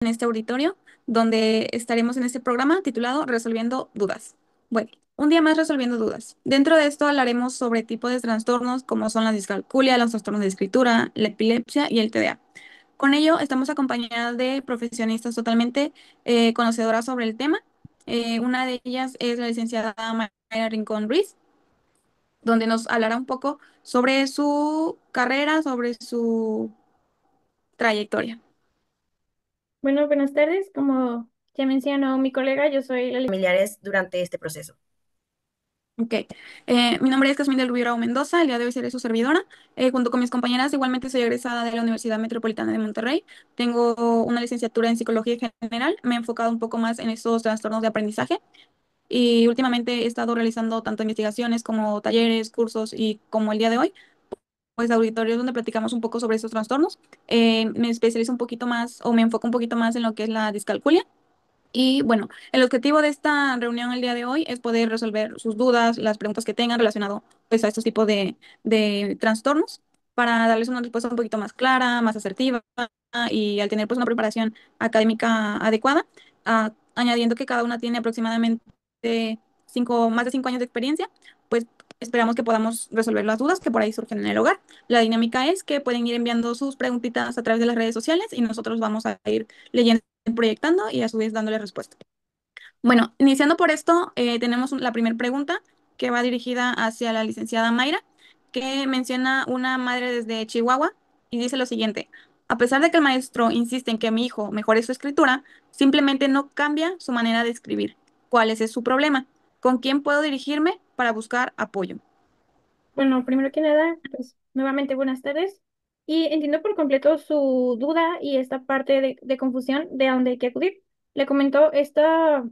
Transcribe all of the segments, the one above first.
En este auditorio, donde estaremos en este programa titulado Resolviendo Dudas. Bueno, un día más resolviendo dudas. Dentro de esto hablaremos sobre tipos de trastornos como son la discalculia, los trastornos de escritura, la epilepsia y el TDA. Con ello, estamos acompañadas de profesionistas totalmente conocedoras sobre el tema. Una de ellas es la licenciada Mayra Rincón Ruiz, donde nos hablará un poco sobre su carrera, sobre su trayectoria. Bueno, buenas tardes. Como ya mencionó mi colega, yo soy la familiares durante este proceso. Ok. Mi nombre es Casmín del Rubio Mendoza. El día de hoy seré su servidora. Junto con mis compañeras, igualmente soy egresada de la Universidad Metropolitana de Monterrey. Tengo una licenciatura en Psicología General. Me he enfocado un poco más en estos trastornos de aprendizaje y últimamente he estado realizando tanto investigaciones como talleres, cursos y como el día de hoy, pues auditorios donde platicamos un poco sobre estos trastornos. Me especializo un poquito más o me enfoco un poquito más en lo que es la discalculia. Y bueno, el objetivo de esta reunión el día de hoy es poder resolver sus dudas, las preguntas que tengan relacionado pues a estos tipos de trastornos para darles una respuesta un poquito más clara, más asertiva y al tener pues una preparación académica adecuada, añadiendo que cada una tiene aproximadamente más de 5 años de experiencia, pues esperamos que podamos resolver las dudas que por ahí surgen en el hogar. La dinámica es que pueden ir enviando sus preguntitas a través de las redes sociales y nosotros vamos a ir leyendo proyectando y a su vez dándole respuesta. Bueno, iniciando por esto, tenemos la primera pregunta que va dirigida hacia la licenciada Mayra, que menciona una madre desde Chihuahua y dice lo siguiente: a pesar de que el maestro insiste en que mi hijo mejore su escritura, simplemente no cambia su manera de escribir. ¿Cuál es su problema? ¿Con quién puedo dirigirme para buscar apoyo? Bueno, primero que nada, pues nuevamente buenas tardes. Y entiendo por completo su duda y esta parte de confusión de a dónde hay que acudir. Le comento, esta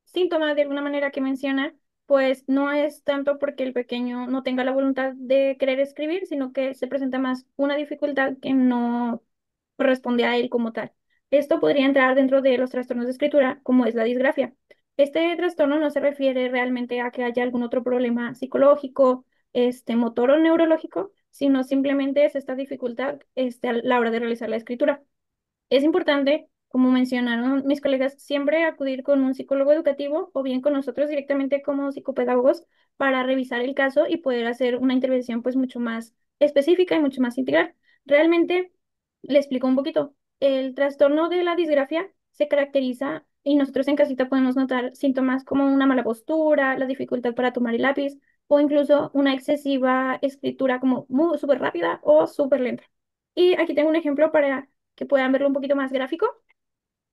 síntoma de alguna manera que menciona, pues no es tanto porque el pequeño no tenga la voluntad de querer escribir, sino que se presenta más una dificultad que no corresponde a él como tal. Esto podría entrar dentro de los trastornos de escritura, como es la disgrafia. Este trastorno no se refiere realmente a que haya algún otro problema psicológico, motor o neurológico, sino simplemente es esta dificultad, a la hora de realizar la escritura. Es importante, como mencionaron mis colegas, siempre acudir con un psicólogo educativo o bien con nosotros directamente como psicopedagogos para revisar el caso y poder hacer una intervención pues mucho más específica y mucho más integral. Realmente, le explico un poquito. El trastorno de la disgrafia se caracteriza y nosotros en casita podemos notar síntomas como una mala postura, la dificultad para tomar el lápiz o incluso una excesiva escritura como muy súper rápida o súper lenta. Y aquí tengo un ejemplo para que puedan verlo un poquito más gráfico.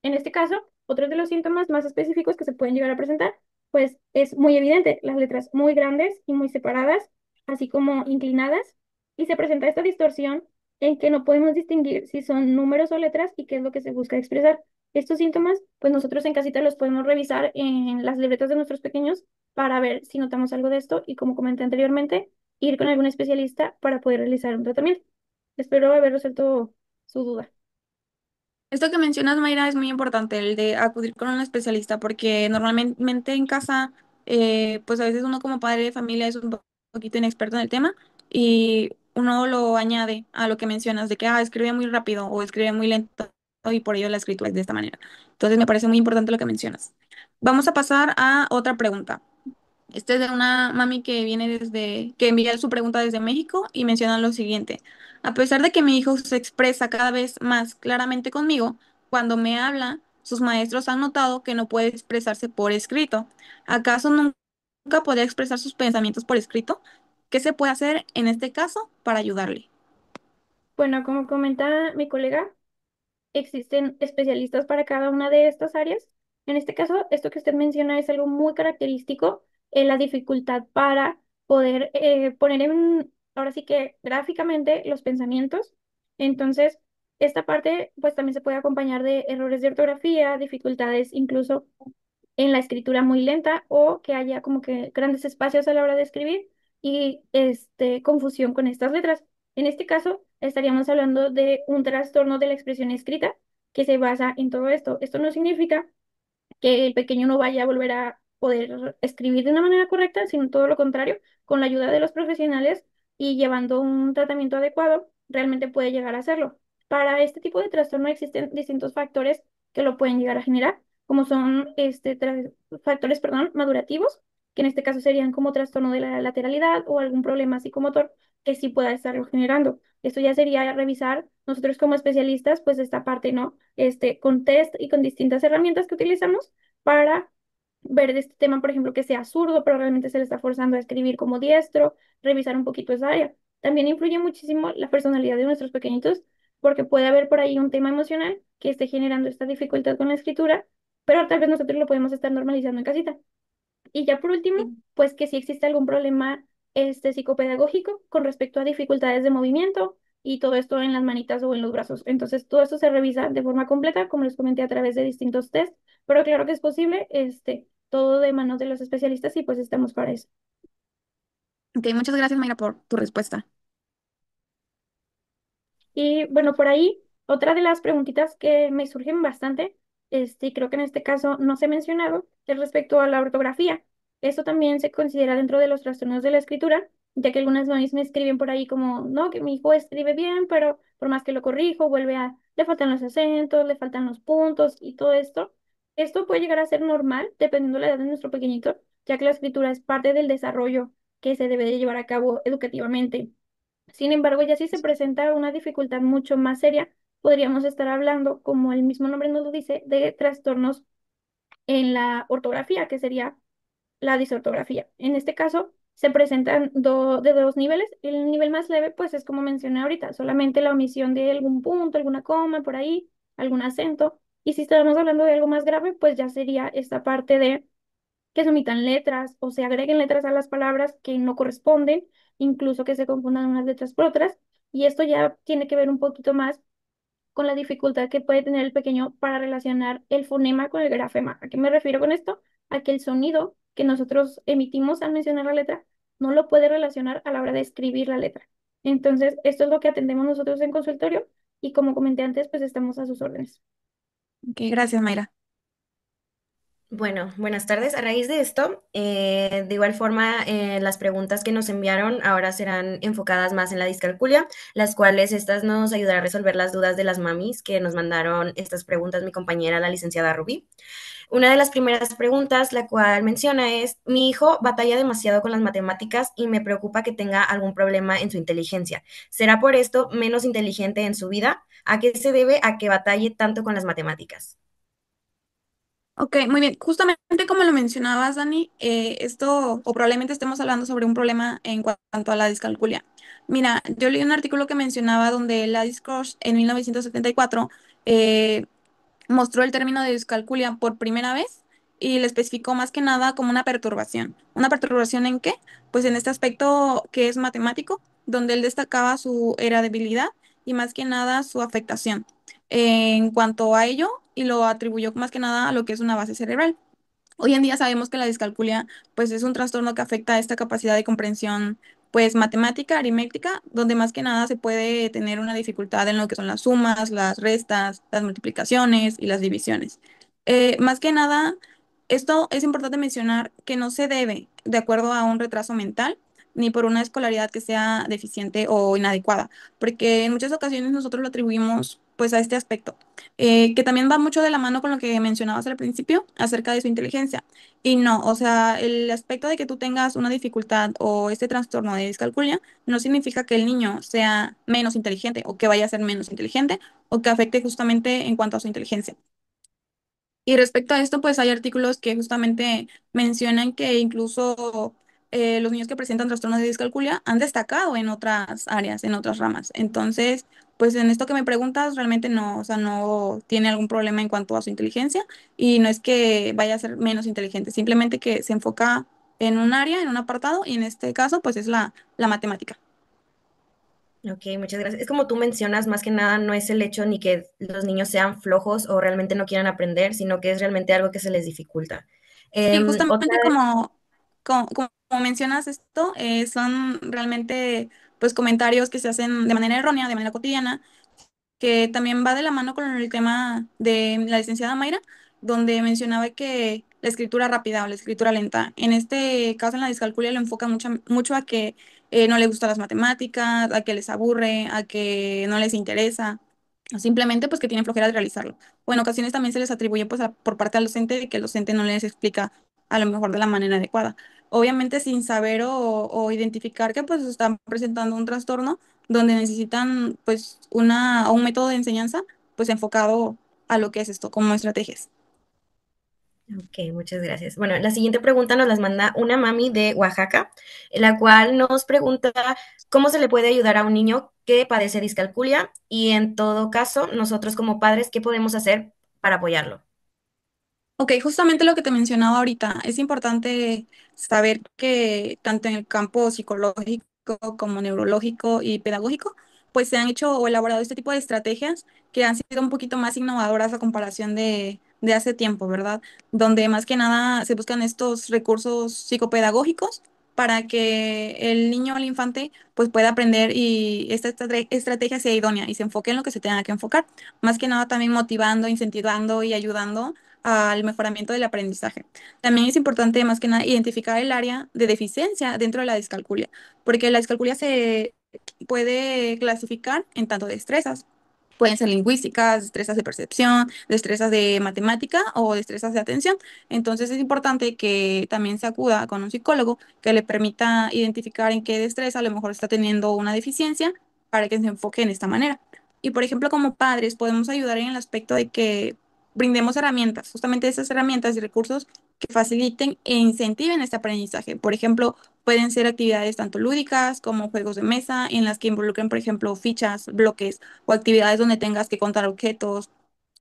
En este caso, otros de los síntomas más específicos que se pueden llegar a presentar, pues es muy evidente, las letras muy grandes y muy separadas, así como inclinadas, y se presenta esta distorsión en que no podemos distinguir si son números o letras y qué es lo que se busca expresar. Estos síntomas, pues nosotros en casita los podemos revisar en las libretas de nuestros pequeños para ver si notamos algo de esto y, como comenté anteriormente, ir con algún especialista para poder realizar un tratamiento. Espero haber resuelto su duda. Esto que mencionas, Mayra, es muy importante, el de acudir con un especialista, porque normalmente en casa, pues a veces uno como padre de familia es un poquito inexperto en el tema y uno lo añade a lo que mencionas de que escribe muy rápido o escribe muy lento y por ello la escritura es de esta manera. Entonces me parece muy importante lo que mencionas. Vamos a pasar a otra pregunta. Este es de una mami que que envía su pregunta desde México y menciona lo siguiente: a pesar de que mi hijo se expresa cada vez más claramente conmigo, cuando me habla, sus maestros han notado que no puede expresarse por escrito. ¿Acaso nunca podría expresar sus pensamientos por escrito? ¿Qué se puede hacer en este caso para ayudarle? Bueno, como comenta mi colega, existen especialistas para cada una de estas áreas. En este caso, esto que usted menciona es algo muy característico en la dificultad para poder poner ahora sí que gráficamente los pensamientos. Entonces, esta parte pues también se puede acompañar de errores de ortografía, dificultades incluso en la escritura muy lenta o que haya como que grandes espacios a la hora de escribir y confusión con estas letras. En este caso, estaríamos hablando de un trastorno de la expresión escrita que se basa en todo esto. Esto no significa que el pequeño no vaya a volver a poder escribir de una manera correcta, sino todo lo contrario, con la ayuda de los profesionales y llevando un tratamiento adecuado, realmente puede llegar a hacerlo. Para este tipo de trastorno existen distintos factores que lo pueden llegar a generar, como son factores, perdón, madurativos, que en este caso serían como trastorno de la lateralidad o algún problema psicomotor que sí pueda estarlo generando. Esto ya sería revisar nosotros como especialistas, pues esta parte, ¿no? Con test y con distintas herramientas que utilizamos para ver de este tema, por ejemplo, que sea zurdo, pero realmente se le está forzando a escribir como diestro, revisar un poquito esa área. También influye muchísimo la personalidad de nuestros pequeñitos, porque puede haber por ahí un tema emocional que esté generando esta dificultad con la escritura, pero tal vez nosotros lo podemos estar normalizando en casita. Y ya por último, Sí. pues que si existe algún problema psicopedagógico con respecto a dificultades de movimiento y todo esto en las manitas o en los brazos. Entonces, todo esto se revisa de forma completa, como les comenté, a través de distintos test, pero claro que es posible, todo de manos de los especialistas y pues estamos para eso. Ok, muchas gracias, Mayra, por tu respuesta. Y bueno, por ahí, otra de las preguntitas que me surgen bastante, y creo que en este caso no se ha mencionado, es respecto a la ortografía. Esto también se considera dentro de los trastornos de la escritura, ya que algunas mamis me escriben por ahí como, no, que mi hijo escribe bien, pero por más que lo corrijo, le faltan los acentos, le faltan los puntos y todo esto. Esto puede llegar a ser normal dependiendo de la edad de nuestro pequeñito, ya que la escritura es parte del desarrollo que se debe de llevar a cabo educativamente. Sin embargo, ya si se presenta una dificultad mucho más seria, podríamos estar hablando, como el mismo nombre nos lo dice, de trastornos en la ortografía, que sería la disortografía. En este caso, se presentan de dos niveles. El nivel más leve, pues es como mencioné ahorita, solamente la omisión de algún punto, alguna coma por ahí, algún acento. Y si estamos hablando de algo más grave, pues ya sería esta parte de que se omitan letras o se agreguen letras a las palabras que no corresponden, incluso que se confundan unas letras por otras. Y esto ya tiene que ver un poquito más con la dificultad que puede tener el pequeño para relacionar el fonema con el grafema. ¿A qué me refiero con esto? A que el sonido que nosotros emitimos al mencionar la letra no lo puede relacionar a la hora de escribir la letra. Entonces, esto es lo que atendemos nosotros en consultorio y como comenté antes, pues estamos a sus órdenes. Ok, gracias, Mayra. Bueno, buenas tardes. A raíz de esto, de igual forma, las preguntas que nos enviaron ahora serán enfocadas más en la discalculia, las cuales estas nos ayudará a resolver las dudas de las mamis que nos mandaron estas preguntas mi compañera, la licenciada Rubí. Una de las primeras preguntas, la cual menciona es, mi hijo batalla demasiado con las matemáticas y me preocupa que tenga algún problema en su inteligencia. ¿Será por esto menos inteligente en su vida? ¿A qué se debe a que batalle tanto con las matemáticas? Ok, muy bien. Justamente como lo mencionabas, Dani, esto, o probablemente estemos hablando sobre un problema en cuanto a la discalculia. Mira, yo leí un artículo que mencionaba donde la Discourse en 1974 eh, mostró el término de discalculia por primera vez y le especificó más que nada como una perturbación. ¿Una perturbación en qué? Pues en este aspecto que es matemático, donde él destacaba su heredabilidad y más que nada su afectación. En cuanto a ello, y lo atribuyó más que nada a lo que es una base cerebral. Hoy en día sabemos que la discalculia pues es un trastorno que afecta a esta capacidad de comprensión pues matemática, aritmética, donde más que nada se puede tener una dificultad en lo que son las sumas, las restas, las multiplicaciones y las divisiones. Más que nada, esto es importante mencionar que no se debe de acuerdo a un retraso mental ni por una escolaridad que sea deficiente o inadecuada, porque en muchas ocasiones nosotros lo atribuimos pues a este aspecto que también va mucho de la mano con lo que mencionabas al principio acerca de su inteligencia. Y no, o sea, el aspecto de que tú tengas una dificultad o este trastorno de discalculia no significa que el niño sea menos inteligente o que vaya a ser menos inteligente o que afecte justamente en cuanto a su inteligencia. Y respecto a esto, pues hay artículos que justamente mencionan que incluso los niños que presentan trastornos de discalculia han destacado en otras áreas, en otras ramas. Entonces, pues en esto que me preguntas, realmente no, o sea, no tiene algún problema en cuanto a su inteligencia y no es que vaya a ser menos inteligente, simplemente que se enfoca en un área, en un apartado y en este caso, pues es la matemática. Ok, muchas gracias. Es como tú mencionas, más que nada no es el hecho ni que los niños sean flojos o realmente no quieran aprender, sino que es realmente algo que se les dificulta. Sí, Otra, justamente como mencionas esto, son realmente pues comentarios que se hacen de manera errónea, de manera cotidiana, que también va de la mano con el tema de la licenciada Mayra, donde mencionaba que la escritura rápida o la escritura lenta, en este caso en la discalculia lo enfoca mucho a que no le gustan las matemáticas, a que les aburre, a que no les interesa. o simplemente pues que tienen flojera de realizarlo. O en ocasiones también se les atribuye pues por parte del docente de que el docente no les explica a lo mejor de la manera adecuada. Obviamente sin saber o identificar que pues están presentando un trastorno donde necesitan pues un método de enseñanza pues enfocado a lo que es esto como estrategias. Ok, muchas gracias. Bueno, la siguiente pregunta nos las manda una mami de Oaxaca, la cual nos pregunta cómo se le puede ayudar a un niño que padece discalculia y en todo caso, nosotros como padres, ¿qué podemos hacer para apoyarlo? Ok, justamente lo que te mencionaba ahorita, es importante saber que tanto en el campo psicológico como neurológico y pedagógico, pues se han hecho o elaborado este tipo de estrategias que han sido un poquito más innovadoras a comparación de hace tiempo, ¿verdad? Donde más que nada se buscan estos recursos psicopedagógicos para que el niño o el infante pues pueda aprender y esta estrategia sea idónea y se enfoque en lo que se tenga que enfocar. Más que nada también motivando, incentivando y ayudando al mejoramiento del aprendizaje. También es importante, más que nada, identificar el área de deficiencia dentro de la discalculia, porque la discalculia se puede clasificar en tanto destrezas. Pueden ser lingüísticas, destrezas de percepción, destrezas de matemática o destrezas de atención. Entonces es importante que también se acuda con un psicólogo que le permita identificar en qué destreza a lo mejor está teniendo una deficiencia para que se enfoque en esta manera. Y por ejemplo, como padres podemos ayudar en el aspecto de que brindemos herramientas, justamente esas herramientas y recursos que faciliten e incentiven este aprendizaje. Por ejemplo, pueden ser actividades tanto lúdicas como juegos de mesa en las que involucren, por ejemplo, fichas, bloques o actividades donde tengas que contar objetos,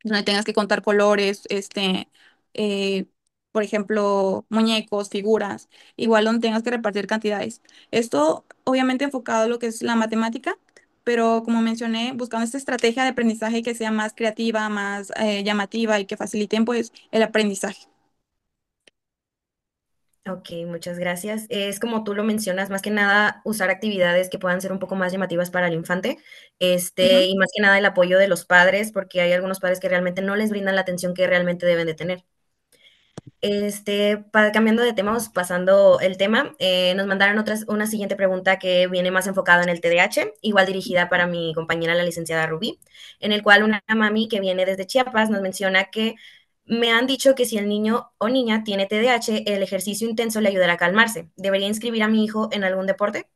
donde tengas que contar colores, eh, por ejemplo, muñecos, figuras, igual donde tengas que repartir cantidades. Esto obviamente enfocado a lo que es la matemática, pero como mencioné, buscando esta estrategia de aprendizaje que sea más creativa, más llamativa y que faciliten pues el aprendizaje. Ok, muchas gracias. Es como tú lo mencionas, más que nada usar actividades que puedan ser un poco más llamativas para el infante, Ujú. y más que nada el apoyo de los padres, porque hay algunos padres que realmente no les brindan la atención que realmente deben de tener. Cambiando de tema, pasando el tema, nos mandaron una siguiente pregunta que viene más enfocada en el TDAH, igual dirigida para mi compañera, la licenciada Rubí, en el cual una mami que viene desde Chiapas nos menciona que me han dicho que si el niño o niña tiene TDAH, el ejercicio intenso le ayudará a calmarse. ¿Debería inscribir a mi hijo en algún deporte?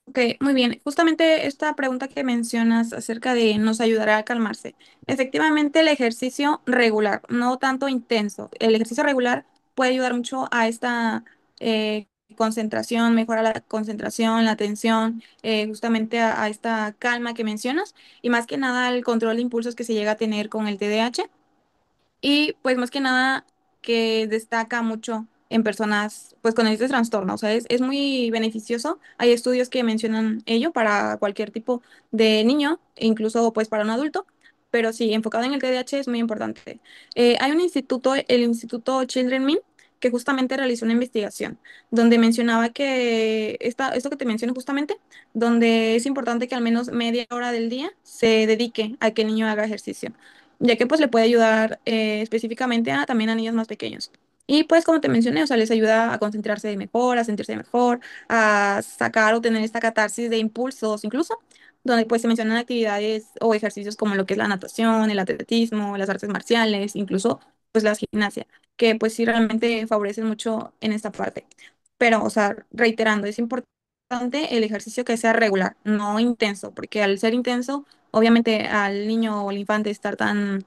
Ok, muy bien. Justamente esta pregunta que mencionas acerca de nos ayudará a calmarse. Efectivamente, el ejercicio regular, no tanto intenso. El ejercicio regular puede ayudar mucho a esta eh, concentración, mejora la concentración, la atención, justamente a esta calma que mencionas y más que nada el control de impulsos que se llega a tener con el TDAH. Y pues más que nada que destaca mucho en personas pues con este trastorno. O sea, es muy beneficioso. Hay estudios que mencionan ello para cualquier tipo de niño, e incluso pues para un adulto. Pero sí, enfocado en el TDAH es muy importante. Hay un instituto, el Instituto Children Min, que justamente realizó una investigación donde mencionaba que esto que te menciono justamente, donde es importante que al menos media hora del día se dedique a que el niño haga ejercicio ya que pues le puede ayudar específicamente también a niños más pequeños. Y pues como te mencioné, o sea, les ayuda a concentrarse mejor, a sentirse mejor, a sacar o tener esta catarsis de impulsos incluso, donde pues se mencionan actividades o ejercicios como lo que es la natación, el atletismo, las artes marciales, incluso pues la gimnasia, que pues sí realmente favorecen mucho en esta parte. Pero, o sea, reiterando, es importante el ejercicio que sea regular, no intenso, porque al ser intenso obviamente al niño o al infante estar tan,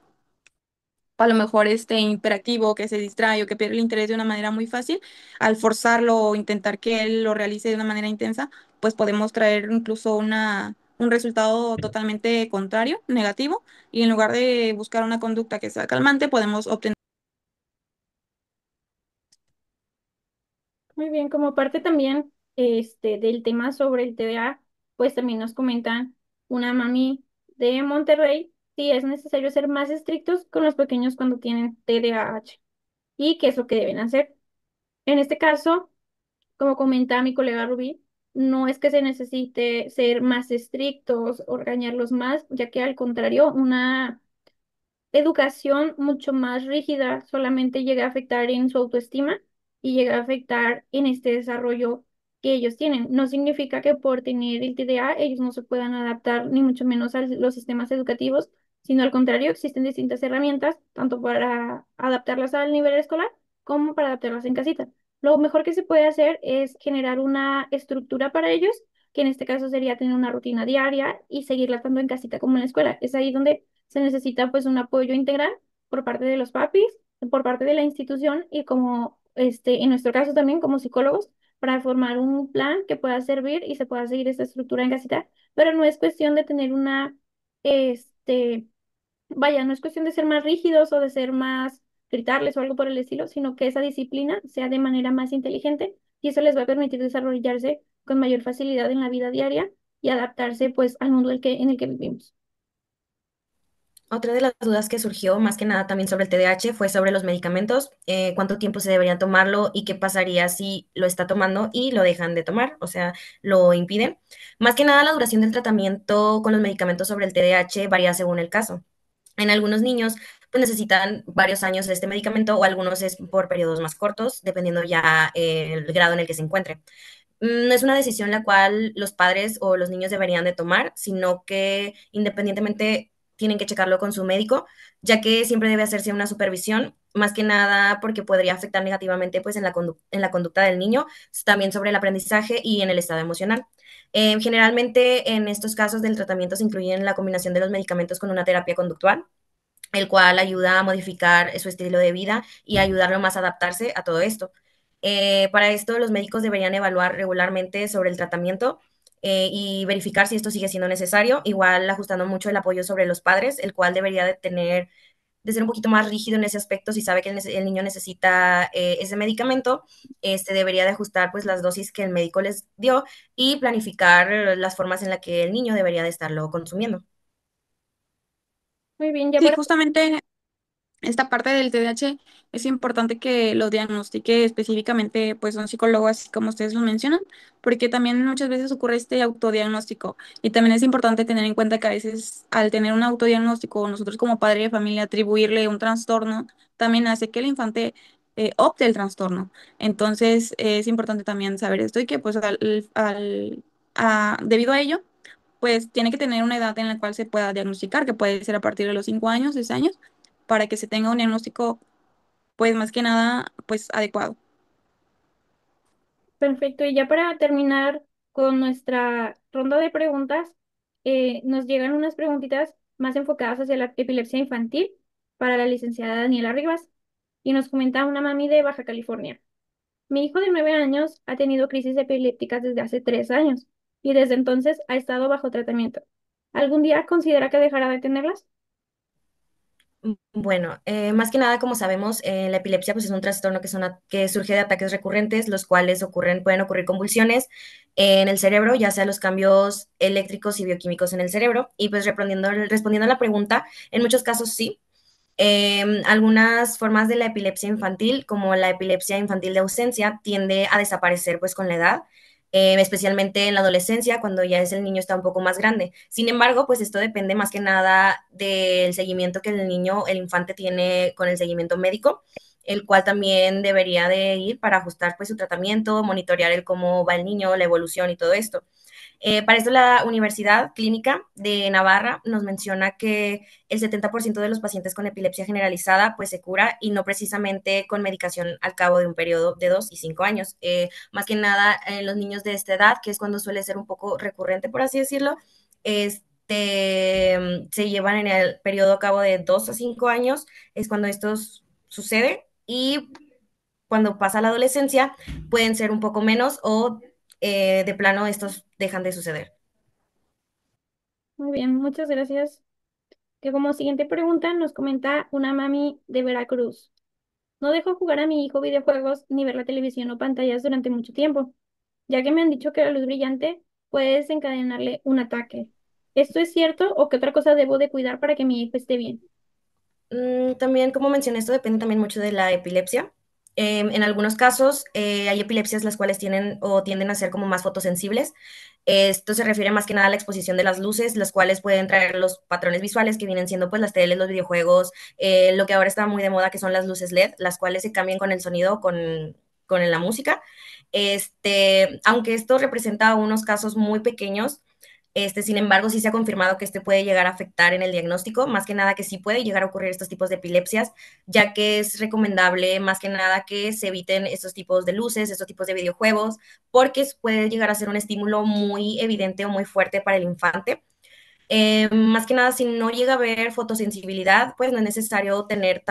a lo mejor hiperactivo, que se distrae o que pierde el interés de una manera muy fácil, al forzarlo o intentar que él lo realice de una manera intensa, pues podemos traer incluso un resultado totalmente contrario, negativo, y en lugar de buscar una conducta que sea calmante, podemos obtener. Muy bien, como parte también del tema sobre el TDA, pues también nos comentan una mami de Monterrey si es necesario ser más estrictos con los pequeños cuando tienen TDAH y qué es lo que deben hacer. En este caso, como comenta mi colega Rubí, no es que se necesite ser más estrictos o regañarlos más, ya que al contrario, una educación mucho más rígida solamente llega a afectar en su autoestima y llega a afectar en este desarrollo que ellos tienen. No significa que por tener el TDA ellos no se puedan adaptar, ni mucho menos a los sistemas educativos, sino al contrario, existen distintas herramientas, tanto para adaptarlas al nivel escolar como para adaptarlas en casita. Lo mejor que se puede hacer es generar una estructura para ellos, que en este caso sería tener una rutina diaria y seguirla tanto en casita como en la escuela. Es ahí donde se necesita pues un apoyo integral por parte de los papis, por parte de la institución y como en nuestro caso también como psicólogos para formar un plan que pueda servir y se pueda seguir esta estructura en casita, pero no es cuestión de tener este, vaya, no es cuestión de ser más rígidos o de ser más, gritarles o algo por el estilo, sino que esa disciplina sea de manera más inteligente y eso les va a permitir desarrollarse con mayor facilidad en la vida diaria y adaptarse pues al mundo en el que vivimos. Otra de las dudas que surgió, más que nada también sobre el TDAH, fue sobre los medicamentos, cuánto tiempo se debería tomarlo y qué pasaría si lo está tomando y lo dejan de tomar, o sea, lo impiden. Más que nada, la duración del tratamiento con los medicamentos sobre el TDAH varía según el caso. En algunos niños, pues necesitan varios años de este medicamento o algunos es por periodos más cortos, dependiendo ya el grado en el que se encuentre. No es una decisión la cual los padres o los niños deberían de tomar, sino que independientemente tienen que checarlo con su médico, ya que siempre debe hacerse una supervisión, más que nada porque podría afectar negativamente pues en la conducta del niño, también sobre el aprendizaje y en el estado emocional. Generalmente en estos casos del tratamiento se incluyen la combinación de los medicamentos con una terapia conductual, el cual ayuda a modificar su estilo de vida y ayudarlo más a adaptarse a todo esto. Para esto, los médicos deberían evaluar regularmente sobre el tratamiento y verificar si esto sigue siendo necesario, igual ajustando mucho el apoyo sobre los padres, el cual debería de ser un poquito más rígido en ese aspecto, si sabe que el niño necesita ese medicamento, debería de ajustar pues las dosis que el médico les dio y planificar las formas en las que el niño debería de estarlo consumiendo. Muy bien, ya Sí, para... justamente esta parte del TDAH es importante que lo diagnostique específicamente pues un psicólogo, así como ustedes lo mencionan, porque también muchas veces ocurre este autodiagnóstico y también es importante tener en cuenta que a veces al tener un autodiagnóstico, nosotros como padre de familia atribuirle un trastorno también hace que el infante opte el trastorno. Entonces es importante también saber esto y que pues debido a ello pues tiene que tener una edad en la cual se pueda diagnosticar, que puede ser a partir de los 5 años, 6 años, para que se tenga un diagnóstico, pues más que nada, pues adecuado. Perfecto, y ya para terminar con nuestra ronda de preguntas, nos llegan unas preguntitas más enfocadas hacia la epilepsia infantil para la licenciada Daniela Rivas. Y nos comenta una mami de Baja California. Mi hijo de 9 años ha tenido crisis epilépticas desde hace 3 años y desde entonces ha estado bajo tratamiento. ¿Algún día considera que dejará de tenerlas? Bueno, más que nada, como sabemos, la epilepsia pues, es un trastorno que surge de ataques recurrentes, los cuales pueden ocurrir convulsiones en el cerebro, ya sea los cambios eléctricos y bioquímicos en el cerebro. Y pues respondiendo a la pregunta, en muchos casos sí. Algunas formas de la epilepsia infantil, como la epilepsia infantil de ausencia, tiende a desaparecer pues con la edad, especialmente en la adolescencia, cuando ya el niño está un poco más grande. Sin embargo, pues esto depende más que nada del seguimiento que el infante tiene con el seguimiento médico, el cual también debería de ir para ajustar pues su tratamiento, monitorear el cómo va el niño, la evolución y todo esto. Para esto, la Universidad Clínica de Navarra nos menciona que el 70% de los pacientes con epilepsia generalizada pues se cura y no precisamente con medicación al cabo de un periodo de 2 y 5 años. Más que nada, en los niños de esta edad, que es cuando suele ser un poco recurrente, por así decirlo, se llevan en el periodo a cabo de 2 a 5 años, es cuando esto sucede y cuando pasa la adolescencia pueden ser un poco menos o de plano estos dejan de suceder. Muy bien, muchas gracias. Que como siguiente pregunta nos comenta una mami de Veracruz. No dejo jugar a mi hijo videojuegos ni ver la televisión o pantallas durante mucho tiempo, ya que me han dicho que la luz brillante puede desencadenarle un ataque. ¿Esto es cierto o qué otra cosa debo de cuidar para que mi hijo esté bien? También, como mencioné, esto depende también mucho de la epilepsia. En algunos casos hay epilepsias las cuales tienen o tienden a ser como más fotosensibles. Esto se refiere más que nada a la exposición de las luces, las cuales pueden traer los patrones visuales que vienen siendo pues las teles, los videojuegos, lo que ahora está muy de moda que son las luces LED, las cuales se cambian con el sonido, con la música. Aunque esto representa unos casos muy pequeños, sin embargo, sí se ha confirmado que este puede llegar a afectar en el diagnóstico, más que nada que sí puede llegar a ocurrir estos tipos de epilepsias, ya que es recomendable más que nada que se eviten estos tipos de luces, estos tipos de videojuegos, porque puede llegar a ser un estímulo muy evidente o muy fuerte para el infante. Más que nada, si no llega a haber fotosensibilidad, pues no es necesario tener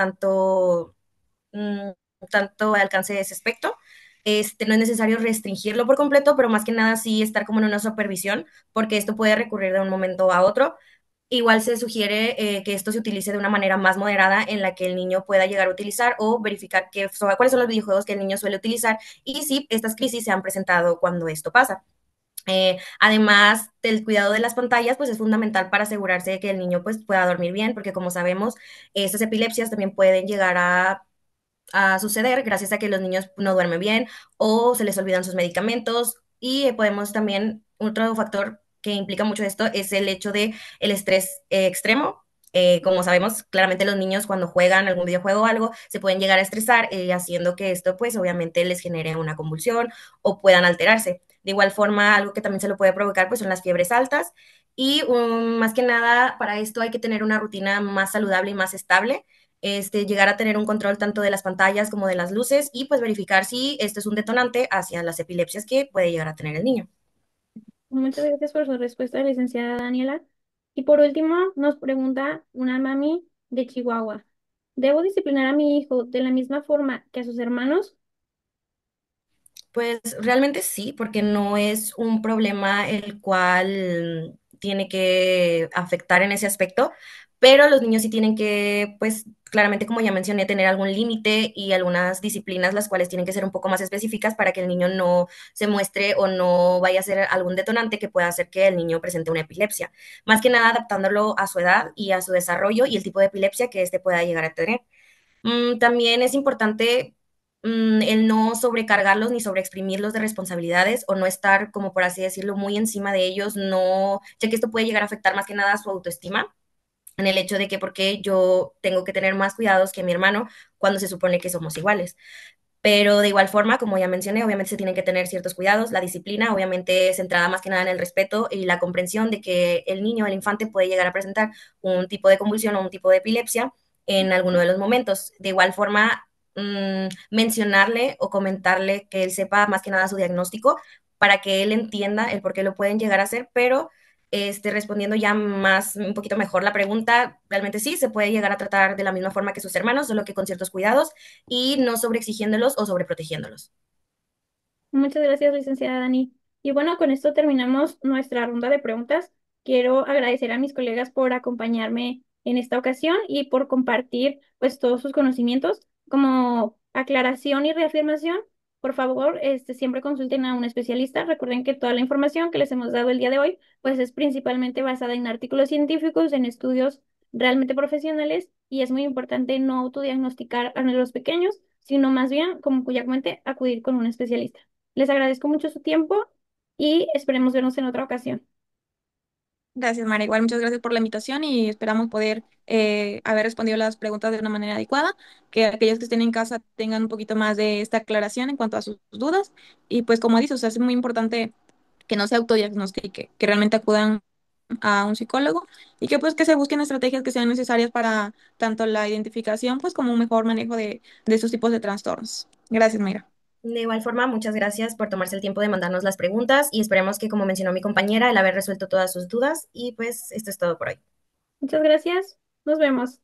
mm, tanto alcance de ese aspecto. No es necesario restringirlo por completo, pero más que nada sí estar como en una supervisión, porque esto puede recurrir de un momento a otro. Igual se sugiere que esto se utilice de una manera más moderada en la que el niño pueda llegar a utilizar o verificar cuáles son los videojuegos que el niño suele utilizar y si estas crisis se han presentado cuando esto pasa. Además del cuidado de las pantallas, pues es fundamental para asegurarse de que el niño pues, pueda dormir bien, porque como sabemos, estas epilepsias también pueden llegar a suceder gracias a que los niños no duermen bien o se les olvidan sus medicamentos y podemos también, otro factor que implica mucho esto es el hecho de el estrés extremo. Como sabemos, claramente los niños cuando juegan algún videojuego o algo se pueden llegar a estresar, haciendo que esto pues obviamente les genere una convulsión o puedan alterarse. De igual forma, algo que también se lo puede provocar pues son las fiebres altas y más que nada para esto hay que tener una rutina más saludable y más estable, llegar a tener un control tanto de las pantallas como de las luces y pues verificar si esto es un detonante hacia las epilepsias que puede llegar a tener el niño. Muchas gracias por su respuesta, licenciada Daniela. Y por último, nos pregunta una mami de Chihuahua. ¿Debo disciplinar a mi hijo de la misma forma que a sus hermanos? Pues realmente sí, porque no es un problema el cual tiene que afectar en ese aspecto, pero los niños sí tienen que, pues claramente como ya mencioné, tener algún límite y algunas disciplinas las cuales tienen que ser un poco más específicas para que el niño no se muestre o no vaya a ser algún detonante que pueda hacer que el niño presente una epilepsia. Más que nada adaptándolo a su edad y a su desarrollo y el tipo de epilepsia que éste pueda llegar a tener. También es importante el no sobrecargarlos ni sobreexprimirlos de responsabilidades o no estar, como por así decirlo, muy encima de ellos, no, ya que esto puede llegar a afectar más que nada a su autoestima, en el hecho de que porque yo tengo que tener más cuidados que mi hermano cuando se supone que somos iguales. Pero de igual forma, como ya mencioné, obviamente se tienen que tener ciertos cuidados. La disciplina, obviamente, centrada más que nada en el respeto y la comprensión de que el niño, el infante, puede llegar a presentar un tipo de convulsión o un tipo de epilepsia en alguno de los momentos. De igual forma, mencionarle o comentarle que él sepa más que nada su diagnóstico para que él entienda el por qué lo pueden llegar a hacer, pero respondiendo ya más, un poquito mejor la pregunta, realmente sí, se puede llegar a tratar de la misma forma que sus hermanos, solo que con ciertos cuidados y no sobreexigiéndolos o sobreprotegiéndolos. Muchas gracias, licenciada Dani. Y bueno, con esto terminamos nuestra ronda de preguntas. Quiero agradecer a mis colegas por acompañarme en esta ocasión y por compartir pues todos sus conocimientos. Como aclaración y reafirmación, por favor, siempre consulten a un especialista. Recuerden que toda la información que les hemos dado el día de hoy pues es principalmente basada en artículos científicos, en estudios realmente profesionales y es muy importante no autodiagnosticar a los pequeños, sino más bien, como ya comenté, acudir con un especialista. Les agradezco mucho su tiempo y esperemos vernos en otra ocasión. Gracias, Mara. Igual, muchas gracias por la invitación y esperamos poder haber respondido las preguntas de una manera adecuada, que aquellos que estén en casa tengan un poquito más de esta aclaración en cuanto a sus dudas. Y pues como dices, o sea, es muy importante que no se autodiagnostique, que realmente acudan a un psicólogo y que pues que se busquen estrategias que sean necesarias para tanto la identificación pues como un mejor manejo de estos tipos de trastornos. Gracias, Mayra. De igual forma, muchas gracias por tomarse el tiempo de mandarnos las preguntas y esperemos que, como mencionó mi compañera, el haber resuelto todas sus dudas y pues esto es todo por hoy. Muchas gracias. Nos vemos.